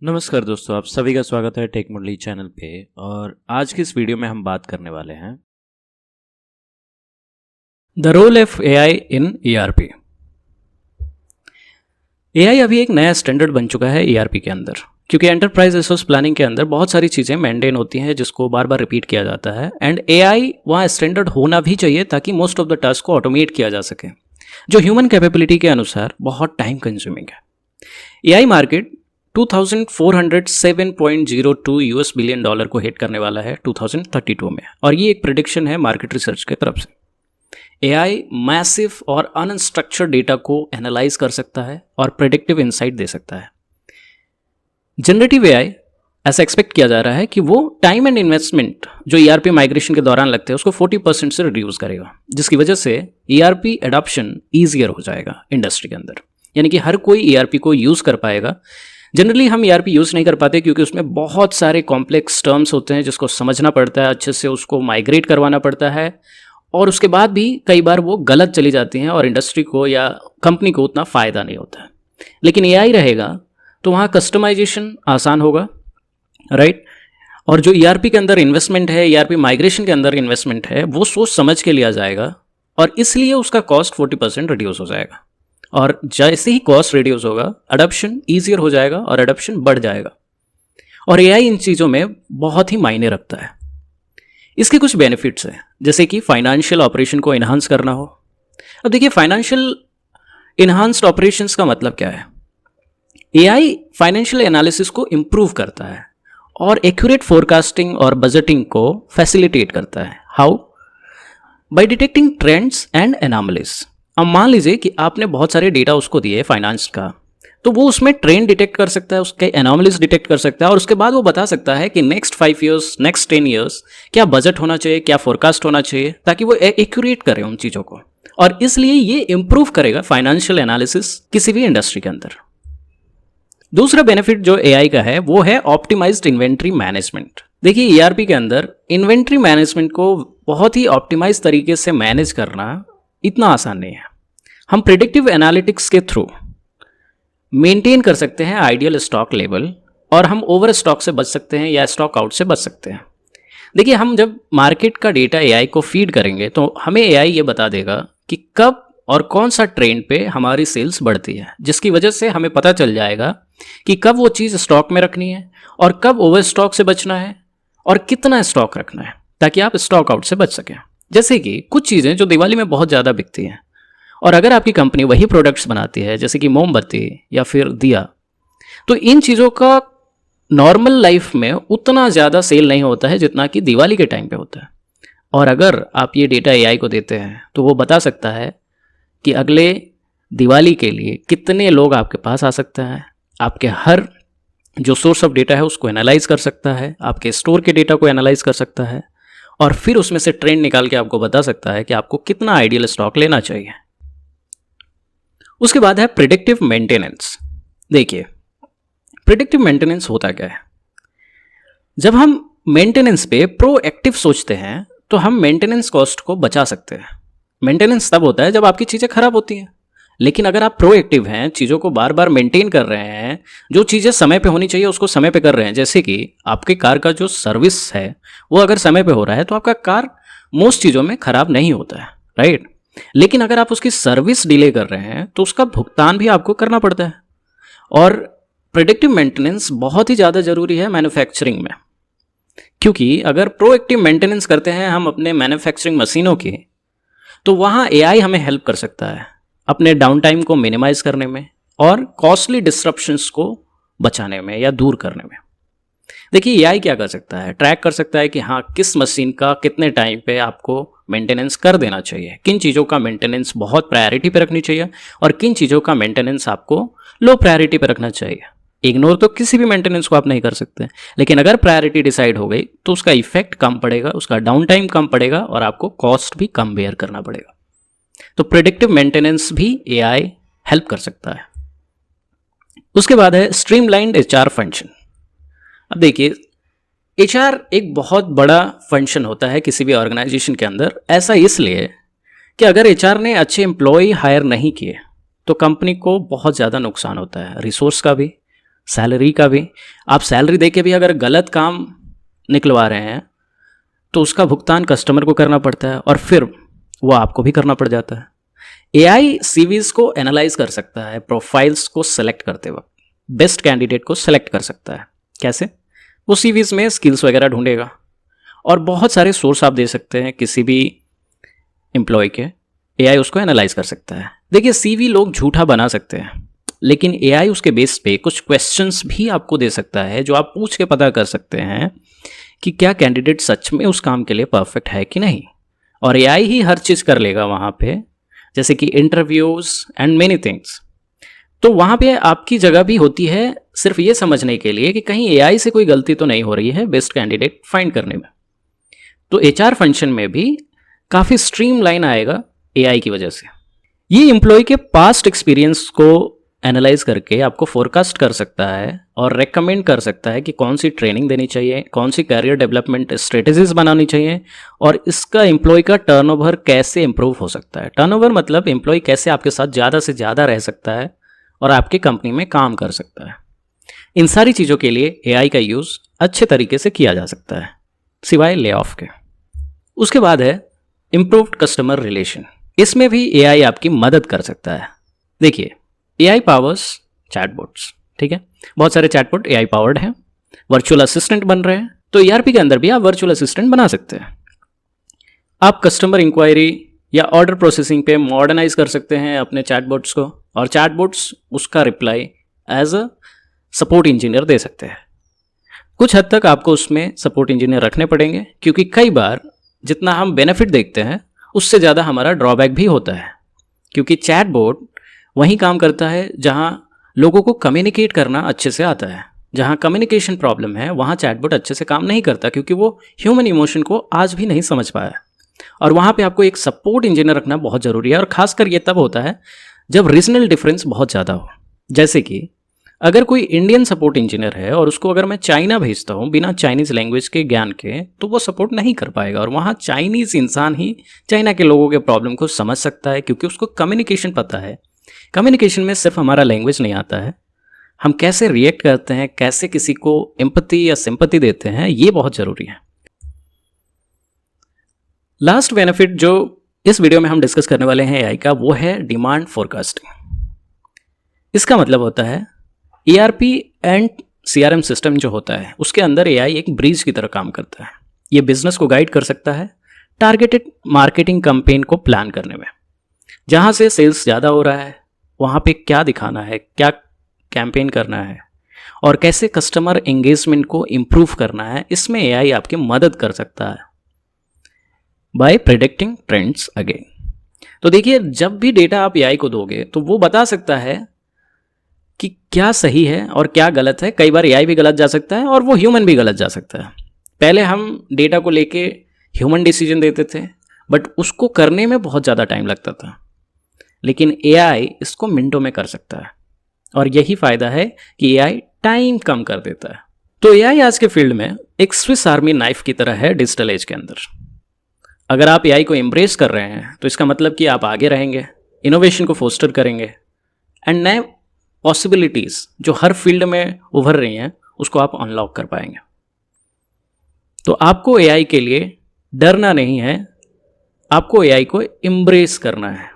नमस्कार दोस्तों, आप सभी का स्वागत है टेक मुरली चैनल पे। और आज की इस वीडियो में हम बात करने वाले हैं the role of AI in ERP. AI अभी एक नया स्टैंडर्ड बन चुका है ईआरपी के अंदर, क्योंकि एंटरप्राइज रिसोर्स प्लानिंग के अंदर बहुत सारी चीज़ें मेंटेन होती हैं जिसको बार बार रिपीट किया जाता है। एंड एआई वहाँ स्टैंडर्ड होना भी चाहिए ताकि मोस्ट ऑफ द टास्क को ऑटोमेट किया जा सके, जो ह्यूमन कैपेबिलिटी के अनुसार बहुत टाइम कंज्यूमिंग है। AI market 2407.02 US billion dollar को हिट करने वाला है 2032 में, और ये एक प्रेडिक्शन है मार्केट रिसर्च की तरफ से। एआई मैसिव और अनस्ट्रक्चर्ड डेटा को एनालाइज कर सकता है और प्रेडिक्टिव इनसाइट दे सकता है। जनरेटिव एआई ऐसा एक्सपेक्ट किया जा रहा है कि वो टाइम एंड इन्वेस्टमेंट जो ईआरपी माइग्रेशन के दौरान लगते हैं उसको 40% से रिड्यूस करेगा, जिसकी वजह से ईआरपी एडॉप्शन ईजियर हो जाएगा इंडस्ट्री के अंदर। यानी कि हर कोई ईआरपी को यूज़ कर पाएगा। जनरली हम ईआरपी यूज़ नहीं कर पाते क्योंकि उसमें बहुत सारे कॉम्प्लेक्स टर्म्स होते हैं जिसको समझना पड़ता है, अच्छे से उसको माइग्रेट करवाना पड़ता है, और उसके बाद भी कई बार वो गलत चली जाती हैं और इंडस्ट्री को या कंपनी को उतना फ़ायदा नहीं होता है। लेकिन एआई रहेगा तो वहाँ कस्टमाइजेशन आसान होगा, राइट। और जो ईआरपी के अंदर इन्वेस्टमेंट है, ईआरपी माइग्रेशन के अंदर इन्वेस्टमेंट है, वो सोच समझ के लिया जाएगा और इसलिए उसका कॉस्ट 40% रिड्यूस हो जाएगा। और जैसे ही कॉस्ट रिड्यूस होगा, अडॉप्शन ईजियर हो जाएगा और अडॉप्शन बढ़ जाएगा। और एआई इन चीज़ों में बहुत ही मायने रखता है। इसके कुछ बेनिफिट्स हैं, जैसे कि फाइनेंशियल ऑपरेशन को इन्हांस करना हो। अब देखिए, फाइनेंशियल इन्हांस्ड ऑपरेशंस का मतलब क्या है। एआई फाइनेंशियल एनालिसिस को इम्प्रूव करता है और एक्यूरेट फोरकास्टिंग और बजटिंग को फैसिलिटेट करता है। How? By detecting trends and anomalies. अब मान लीजिए कि आपने बहुत सारे डेटा उसको दिए फाइनेंस का, तो वो उसमें ट्रेंड डिटेक्ट कर सकता है, उसके एनॉमलीज डिटेक्ट कर सकता है, और उसके बाद वो बता सकता है कि नेक्स्ट 5 ईयर्स, नेक्स्ट 10 ईयर्स क्या बजट होना चाहिए, क्या फोरकास्ट होना चाहिए, ताकि वो एक्यूरेट करे उन चीज़ों को। और इसलिए ये इंप्रूव करेगा फाइनेंशियल एनालिसिस किसी भी इंडस्ट्री के अंदर। दूसरा बेनिफिट जो एआई का है वो है ऑप्टिमाइज्ड इन्वेंट्री मैनेजमेंट। देखिए, ईआरपी के अंदर इन्वेंट्री मैनेजमेंट को बहुत ही ऑप्टिमाइज तरीके से मैनेज करना इतना आसान नहीं है। हम प्रिडिक्टिव एनालिटिक्स के थ्रू मेंटेन कर सकते हैं आइडियल स्टॉक लेवल, और हम ओवर स्टॉक से बच सकते हैं या स्टॉक आउट से बच सकते हैं। देखिए, हम जब मार्केट का डेटा एआई को फीड करेंगे तो हमें एआई ये बता देगा कि कब और कौन सा ट्रेंड पे हमारी सेल्स बढ़ती है, जिसकी वजह से हमें पता चल जाएगा कि कब वो चीज़ स्टॉक में रखनी है और कब ओवर स्टॉक से बचना है और कितना स्टॉक रखना है, ताकि आप स्टॉक आउट से बच सकें। जैसे कि कुछ चीज़ें जो दिवाली में बहुत ज़्यादा बिकती हैं, और अगर आपकी कंपनी वही प्रोडक्ट्स बनाती है जैसे कि मोमबत्ती या फिर दिया, तो इन चीज़ों का नॉर्मल लाइफ में उतना ज़्यादा सेल नहीं होता है जितना कि दिवाली के टाइम पे होता है। और अगर आप ये डेटा एआई को देते हैं तो वो बता सकता है कि अगले दिवाली के लिए कितने लोग आपके पास आ सकते हैं। आपके हर जो सोर्स ऑफ डेटा है उसको एनालाइज कर सकता है, आपके स्टोर के डेटा को एनालाइज कर सकता है, और फिर उसमें से ट्रेंड निकाल के आपको बता सकता है कि आपको कितना आइडियल स्टॉक लेना चाहिए। उसके बाद है प्रिडिक्टिव मेंटेनेंस। देखिए, प्रिडिक्टिव मेंटेनेंस होता क्या है। जब हम मेंटेनेंस पे प्रोएक्टिव सोचते हैं तो हम मेंटेनेंस कॉस्ट को बचा सकते हैं। मेंटेनेंस तब होता है जब आपकी चीज़ें खराब होती हैं, लेकिन अगर आप प्रोएक्टिव हैं, चीज़ों को बार बार मेंटेन कर रहे हैं, जो चीज़ें समय पे होनी चाहिए उसको समय पे कर रहे हैं, जैसे कि आपके कार का जो सर्विस है वो अगर समय पे हो रहा है तो आपका कार मोस्ट चीज़ों में खराब नहीं होता है, राइट। लेकिन अगर आप उसकी सर्विस डिले कर रहे हैं तो उसका भुगतान भी आपको करना पड़ता है। और प्रेडिक्टिव मेंटेनेंस बहुत ही ज़्यादा ज़रूरी है मैन्युफैक्चरिंग में, क्योंकि अगर प्रोएक्टिव मेंटेनेंस करते हैं हम अपने मैन्युफैक्चरिंग मशीनों की, तो वहाँ एआई हमें हेल्प कर सकता है अपने डाउन टाइम को मिनिमाइज करने में और कॉस्टली डिस्ट्रप्शंस को बचाने में या दूर करने में। देखिए, एआई क्या कर सकता है, ट्रैक कर सकता है कि हाँ, किस मशीन का कितने टाइम पे आपको मेंटेनेंस कर देना चाहिए, किन चीज़ों का मेंटेनेंस बहुत प्रायोरिटी पे रखनी चाहिए और किन चीज़ों का मेंटेनेंस आपको लो प्रायोरिटी पे रखना चाहिए। इग्नोर तो किसी भी मेंटेनेंस को आप नहीं कर सकते, लेकिन अगर प्रायोरिटी डिसाइड हो गई तो उसका इफेक्ट कम पड़ेगा, उसका डाउन टाइम कम पड़ेगा और आपको कॉस्ट भी कम बेयर करना पड़ेगा। तो प्रेडिक्टिव मेंटेनेंस भी एआई हेल्प कर सकता है। उसके बाद है स्ट्रीमलाइंड एचआर फंक्शन। अब देखिए, एचआर एक बहुत बड़ा फंक्शन होता है किसी भी ऑर्गेनाइजेशन के अंदर। ऐसा इसलिए कि अगर एचआर ने अच्छे एम्प्लॉय हायर नहीं किए तो कंपनी को बहुत ज़्यादा नुकसान होता है, रिसोर्स का भी, सैलरी का भी। आप सैलरी दे के भी अगर गलत काम निकलवा रहे हैं तो उसका भुगतान कस्टमर को करना पड़ता है और फिर वो आपको भी करना पड़ जाता है। एआई सीवीज को एनालाइज कर सकता है, प्रोफाइल्स को सेलेक्ट करते वक्त बेस्ट कैंडिडेट को सेलेक्ट कर सकता है। कैसे? वो सीवीज में स्किल्स वगैरह ढूंढेगा और बहुत सारे सोर्स आप दे सकते हैं किसी भी एम्प्लॉय के, एआई उसको एनालाइज कर सकता है। देखिए, सीवी लोग झूठा बना सकते हैं, लेकिन एआई उसके बेस पे कुछ क्वेश्चंस भी आपको दे सकता है जो आप पूछ के पता कर सकते हैं कि क्या कैंडिडेट सच में उस काम के लिए परफेक्ट है कि नहीं। और एआई ही हर चीज़ कर लेगा वहाँ पे, जैसे कि इंटरव्यूज एंड मेनी थिंग्स। तो वहाँ पे आपकी जगह भी होती है सिर्फ ये समझने के लिए कि कहीं एआई से कोई गलती तो नहीं हो रही है बेस्ट कैंडिडेट फाइंड करने में। तो एचआर फंक्शन में भी काफ़ी स्ट्रीमलाइन आएगा एआई की वजह से। ये एम्प्लॉय के पास्ट एक्सपीरियंस को एनालाइज करके आपको फोरकास्ट कर सकता है और रेकमेंड कर सकता है कि कौन सी ट्रेनिंग देनी चाहिए, कौन सी कैरियर डेवलपमेंट स्ट्रेटजीज बनानी चाहिए और इसका एम्प्लॉय का टर्नओवर कैसे इंप्रूव हो सकता है। टर्नओवर मतलब एम्प्लॉय कैसे आपके साथ ज़्यादा से ज़्यादा रह सकता है और आपकी कंपनी में काम कर सकता है। इन सारी चीज़ों के लिए एआई का यूज़ अच्छे तरीके से किया जा सकता है, सिवाय ले ऑफ के। उसके बाद है इम्प्रूव्ड कस्टमर रिलेशन। इसमें भी एआई आपकी मदद कर सकता है। देखिए, एआई पावर्स चैटबॉट्स, ठीक है, बहुत सारे चैटबॉट एआई पावर्ड हैं, वर्चुअल असिस्टेंट बन रहे हैं। तो ईआरपी के अंदर भी आप वर्चुअल असिस्टेंट बना सकते हैं। आप कस्टमर इंक्वायरी या ऑर्डर प्रोसेसिंग पे मॉडर्नाइज कर सकते हैं अपने चैटबॉट्स को और चैटबॉट्स उसका reply as a support engineer दे सकते हैं। कुछ हद तक आपको उसमें सपोर्ट इंजीनियर रखने पड़ेंगे क्योंकि कई बार जितना हम बेनिफिट देखते हैं उससे ज़्यादा हमारा ड्रॉबैक भी होता है, क्योंकि चैटबॉट वहीं काम करता है जहां लोगों को कम्युनिकेट करना अच्छे से आता है। जहां कम्युनिकेशन प्रॉब्लम है वहां चैटबॉट अच्छे से काम नहीं करता क्योंकि वो ह्यूमन इमोशन को आज भी नहीं समझ पाया। और वहां पे आपको एक सपोर्ट इंजीनियर रखना बहुत ज़रूरी है और खासकर ये तब होता है जब रीजनल डिफरेंस बहुत ज़्यादा हो। जैसे कि अगर कोई इंडियन सपोर्ट इंजीनियर है और उसको अगर मैं चाइना भेजता हूँ बिना चाइनीज़ लैंग्वेज के ज्ञान के, तो वो सपोर्ट नहीं कर पाएगा और वहाँ चाइनीज़ इंसान ही चाइना के लोगों के प्रॉब्लम को समझ सकता है क्योंकि उसको कम्युनिकेशन पता है। कम्युनिकेशन में सिर्फ हमारा लैंग्वेज नहीं आता है, हम कैसे रिएक्ट करते हैं, कैसे किसी को एम्पैथी या सिंपैथी देते हैं, ये बहुत ज़रूरी है। लास्ट बेनिफिट जो इस वीडियो में हम डिस्कस करने वाले हैं एआई का, वो है डिमांड फोरकास्टिंग। इसका मतलब होता है ईआरपी एंड सीआरएम सिस्टम जो होता है उसके अंदर एआई एक ब्रिज की तरह काम करता है। ये बिजनेस को गाइड कर सकता है टारगेटेड मार्केटिंग कैंपेन को प्लान करने में। जहाँ से सेल्स ज़्यादा हो रहा है वहाँ पे क्या दिखाना है, क्या कैंपेन करना है और कैसे कस्टमर एंगेजमेंट को इम्प्रूव करना है, इसमें एआई आपकी मदद कर सकता है बाय प्रेडिक्टिंग ट्रेंड्स अगेन। तो देखिए, जब भी डेटा आप एआई को दोगे तो वो बता सकता है कि क्या सही है और क्या गलत है। कई बार एआई भी गलत जा सकता है और वो ह्यूमन भी गलत जा सकता है। पहले हम डेटा को लेके ह्यूमन डिसीजन देते थे बट उसको करने में बहुत ज़्यादा टाइम लगता था, लेकिन एआई इसको मिनटों में कर सकता है और यही फ़ायदा है कि एआई टाइम कम कर देता है। तो एआई आज के फील्ड में एक स्विस आर्मी नाइफ की तरह है डिजिटल एज के अंदर। अगर आप एआई को एम्ब्रेस कर रहे हैं तो इसका मतलब कि आप आगे रहेंगे, इनोवेशन को फोस्टर करेंगे एंड नए पॉसिबिलिटीज़ जो हर फील्ड में उभर रही हैं उसको आप अनलॉक कर पाएंगे। तो आपको एआई के लिए डरना नहीं है, आपको एआई को एम्ब्रेस करना है।